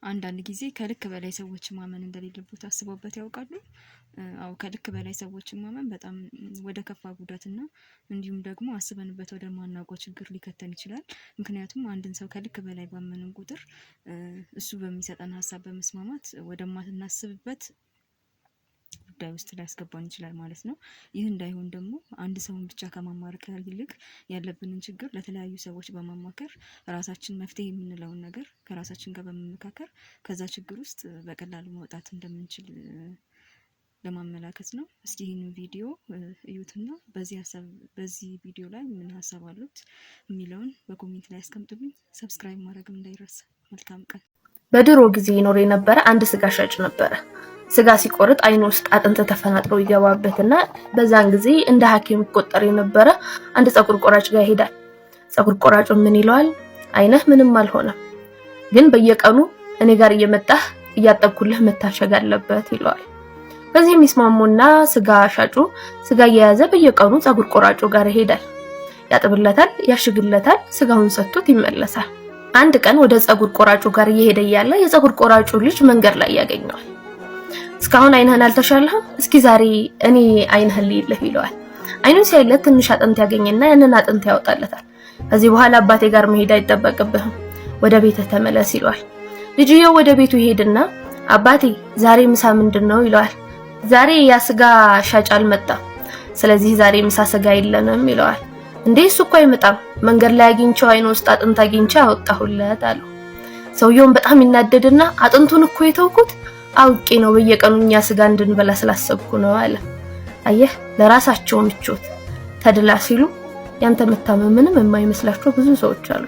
አንዳንድ ጊዜ ከልክ በላይ ሰዎች ማመን እንደሌለበት አስበውበት ያውቃሉ? አዎ ከልክ በላይ ሰዎችን ማመን በጣም ወደ ከፋ ጉዳትና እንዲሁም ደግሞ አስበንበት ወደ ማናውቀው ችግር ሊከተን ይችላል። ምክንያቱም አንድን ሰው ከልክ በላይ ባመንን ቁጥር እሱ በሚሰጠን ሀሳብ በመስማማት ወደማናስብበት ጉዳይ ውስጥ ሊያስገባን ይችላል ማለት ነው። ይህ እንዳይሆን ደግሞ አንድ ሰውን ብቻ ከማማከር ይልቅ ያለብንን ችግር ለተለያዩ ሰዎች በማማከር ራሳችን መፍትሄ የምንለውን ነገር ከራሳችን ጋር በመመካከር ከዛ ችግር ውስጥ በቀላሉ መውጣት እንደምንችል ለማመላከት ነው። እስኪ ይህንን ቪዲዮ እዩትና በዚህ ቪዲዮ ላይ ምን ሀሳብ አሉት የሚለውን በኮሜንት ላይ አስቀምጡልኝ። ሰብስክራይብ ማድረግም እንዳይረሳ። መልካም ቀን። በድሮ ጊዜ ይኖር የነበረ አንድ ስጋ ሻጭ ነበረ። ስጋ ሲቆርጥ አይኑ ውስጥ አጥንት ተፈናጥሮ ይገባበትና በዛን ጊዜ እንደ ሐኪም ቆጠር የነበረ አንድ ፀጉር ቆራጭ ጋር ይሄዳል። ፀጉር ቆራጩ ምን ይለዋል? አይነህ ምንም አልሆነም፣ ግን በየቀኑ እኔ ጋር እየመጣህ እያጠብኩልህ መታሸግ አለበት ይለዋል። በዚህ የሚስማሙና ስጋ ሻጩ ስጋ እየያዘ በየቀኑ ፀጉር ቆራጩ ጋር ይሄዳል። ያጥብለታል፣ ያሽግለታል፣ ስጋውን ሰጥቶት ይመለሳል። አንድ ቀን ወደ ፀጉር ቆራጩ ጋር እየሄደ ያለ የፀጉር ቆራጩ ልጅ መንገድ ላይ ያገኘዋል። እስካሁን አይንህን አልተሻለህም? እስኪ ዛሬ እኔ አይንህን ልይልህ ይለዋል። አይኑን ሲያይለት ትንሽ አጥንት ያገኝና ያንን አጥንት ያወጣለታል። ከዚህ በኋላ አባቴ ጋር መሄድ አይጠበቅብህም፣ ወደ ቤትህ ተመለስ ይለዋል። ልጅየው ወደ ቤቱ ይሄድና አባቴ ዛሬ ምሳ ምንድነው ይለዋል። ዛሬ ያ ስጋ ሻጭ አልመጣም፣ ስለዚህ ዛሬ ምሳ ስጋ የለንም ይለዋል። እንዴ እሱ እኮ አይመጣም፣ መንገድ ላይ አግኝቼው አይኑ ውስጥ አጥንት አግኝቼ አወጣሁለት አለው። ሰውየውን በጣም ይናደድና አጥንቱን እኮ የተውኩት አውቄ ነው፣ በየቀኑ እኛ ስጋ እንድንበላ ስላሰብኩ ነው አለ። አየህ፣ ለራሳቸው ምቾት ተድላ ሲሉ ያንተ መታመም ምንም የማይመስላቸው ብዙ ሰዎች አሉ።